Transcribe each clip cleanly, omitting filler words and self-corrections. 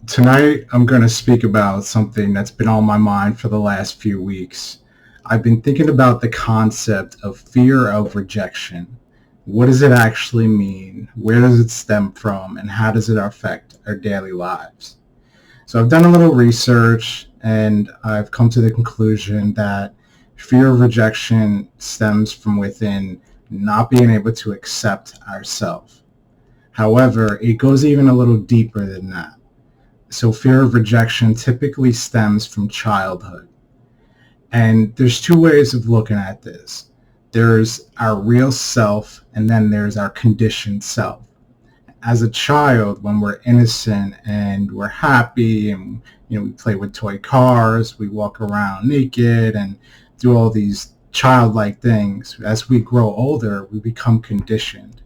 Tonight, I'm going to speak about something that's been on my mind for the last few weeks. I've been thinking about the concept of fear of rejection. What does it actually mean? Where does it stem from? And how does it affect our daily lives? So I've done a little research and I've come to the conclusion that fear of rejection stems from within not being able to accept ourselves. However, it goes even a little deeper than that. So fear of rejection typically stems from childhood. And there's two ways of looking at this. There's our real self and then there's our conditioned self. As a child, when we're innocent and we're happy and we play with toy cars, we walk around naked and do all these childlike things. As we grow older, we become conditioned.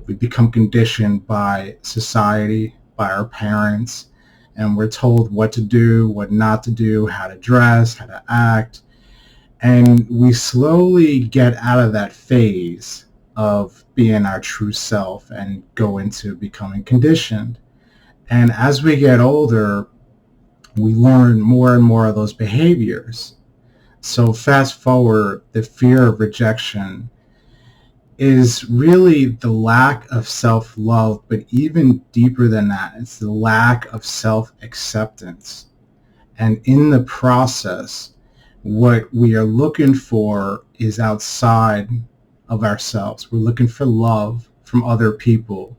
We become conditioned by society, by our parents, and we're told what to do, what not to do, how to dress, how to act. And we slowly get out of that phase of being our true self and go into becoming conditioned. And as we get older, we learn more and more of those behaviors. So fast forward, the fear of rejection is really the lack of self-love, but even deeper than that, it's the lack of self-acceptance. And in the process, what we are looking for is outside of ourselves. We're looking for love from other people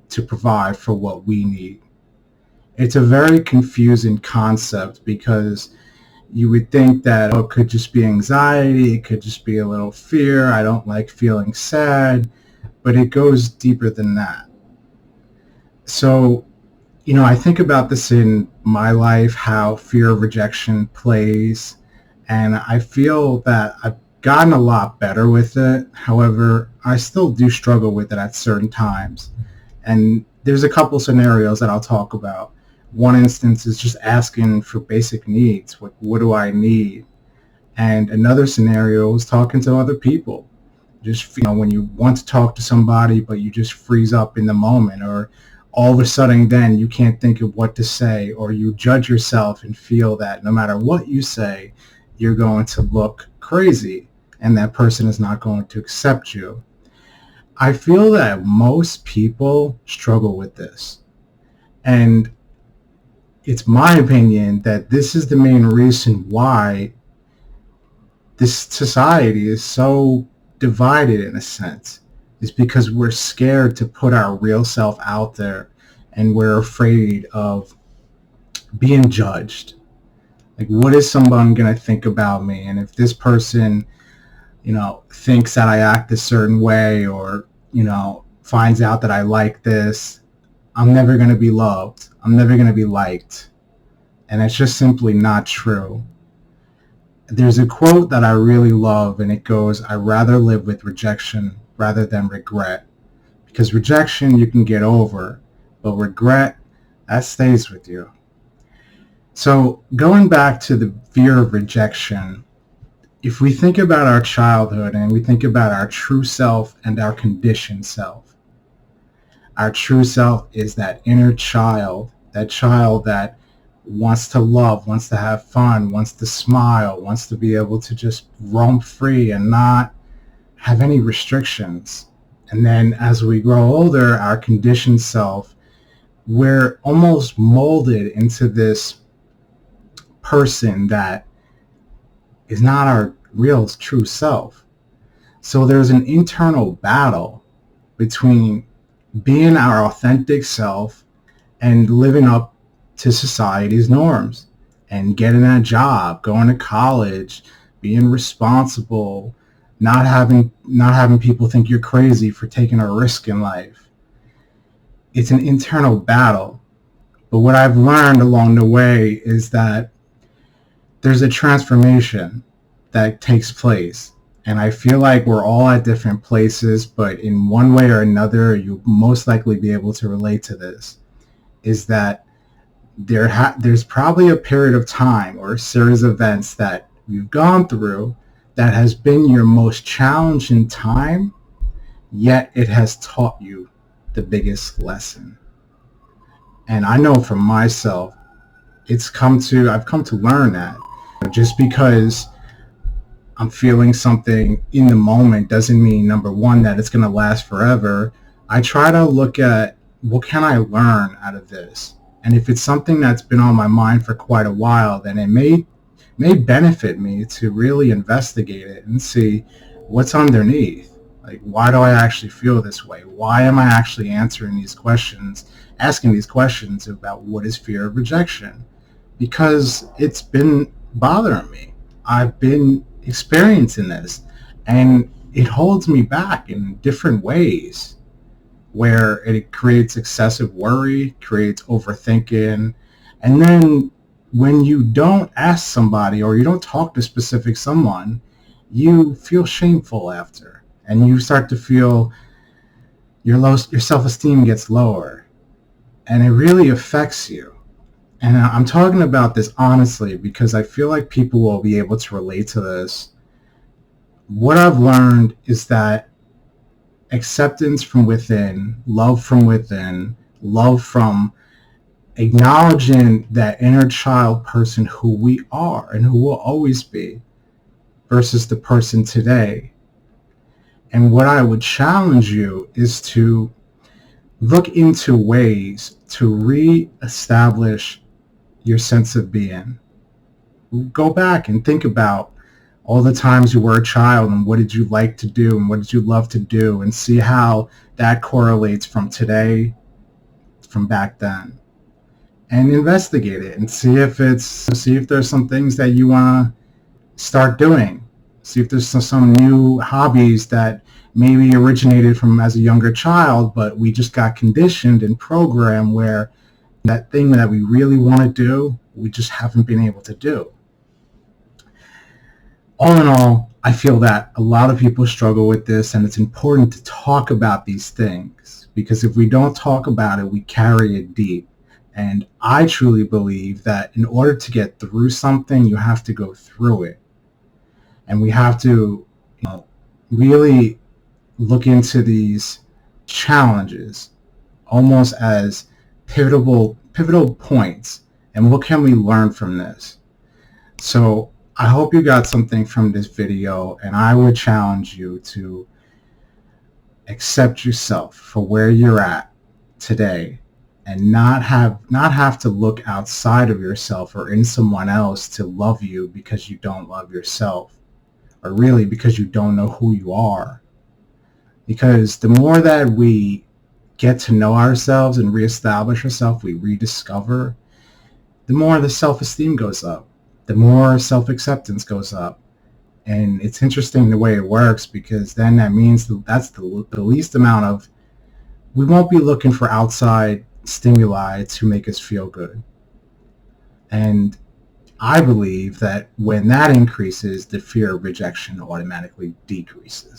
to provide for what we need. It's a very confusing concept because you would think that it could just be anxiety, it could just be a little fear, I don't like feeling sad, but it goes deeper than that. So, I think about this in my life, how fear of rejection plays, and I feel that I've gotten a lot better with it. However, I still do struggle with it at certain times. And there's a couple scenarios that I'll talk about. One instance is just asking for basic needs. What do I need? And another scenario is talking to other people. Just, when you want to talk to somebody, but you just freeze up in the moment, or all of a sudden then you can't think of what to say, or you judge yourself and feel that no matter what you say, you're going to look crazy and that person is not going to accept you. I feel that most people struggle with this. And it's my opinion that this is the main reason why this society is so divided in a sense, is because we're scared to put our real self out there and we're afraid of being judged. Like, what is someone going to think about me? And if this person, thinks that I act a certain way, or, finds out that I like this, I'm never going to be loved. I'm never going to be liked. And it's just simply not true. There's a quote that I really love, and it goes, "I'd rather live with rejection rather than regret." Because rejection you can get over, but regret, that stays with you. So going back to the fear of rejection, if we think about our childhood and we think about our true self and our conditioned self, our true self is that inner child, that child that wants to love, wants to have fun, wants to smile, wants to be able to just roam free and not have any restrictions. And then as we grow older, our conditioned self, we're almost molded into this person that is not our real true self. So there's an internal battle between being our authentic self and living up to society's norms and getting a job, going to college, being responsible, not having people think you're crazy for taking a risk in life. It's an internal battle. But what I've learned along the way is that there's a transformation that takes place. And I feel like we're all at different places, but in one way or another, you'll most likely be able to relate to this, is that there's probably a period of time or a series of events that you've gone through that has been your most challenging time, yet it has taught you the biggest lesson. And I know for myself, I've come to learn that just because I'm feeling something in the moment doesn't mean, number one, that it's going to last forever. I try to look at what can I learn out of this. And if it's something that's been on my mind for quite a while, then it may benefit me to really investigate it and see what's underneath. Like, why do I actually feel this way? Why am I actually asking these questions about what is fear of rejection? Because it's been bothering me. I've been experiencing this, and it holds me back in different ways where it creates excessive worry, creates overthinking, and then when you don't ask somebody or you don't talk to specific someone, you feel shameful after, and you start to feel your self-esteem gets lower, and it really affects you. And I'm talking about this honestly because I feel like people will be able to relate to this. What I've learned is that acceptance from within, love from acknowledging that inner child person who we are and who will always be versus the person today. And what I would challenge you is to look into ways to reestablish your sense of being. Go back and think about all the times you were a child and what did you like to do and what did you love to do, and see how that correlates from today, from back then, and investigate it and see if there's some things that you want to start doing. See if there's some new hobbies that maybe originated from as a younger child, but we just got conditioned and programmed where that thing that we really want to do, we just haven't been able to do. All in all, I feel that a lot of people struggle with this, and it's important to talk about these things because if we don't talk about it, we carry it deep. And I truly believe that in order to get through something, you have to go through it. And we have to, really look into these challenges almost as pivotal points. And what can we learn from this? So I hope you got something from this video, and I would challenge you to accept yourself for where you're at today and not have to look outside of yourself or in someone else to love you because you don't love yourself, or really because you don't know who you are. Because the more that we get to know ourselves and reestablish ourselves, we rediscover, the more the self-esteem goes up, the more self-acceptance goes up. And it's interesting the way it works, because then that means that's the least amount of, we won't be looking for outside stimuli to make us feel good. And I believe that when that increases, the fear of rejection automatically decreases.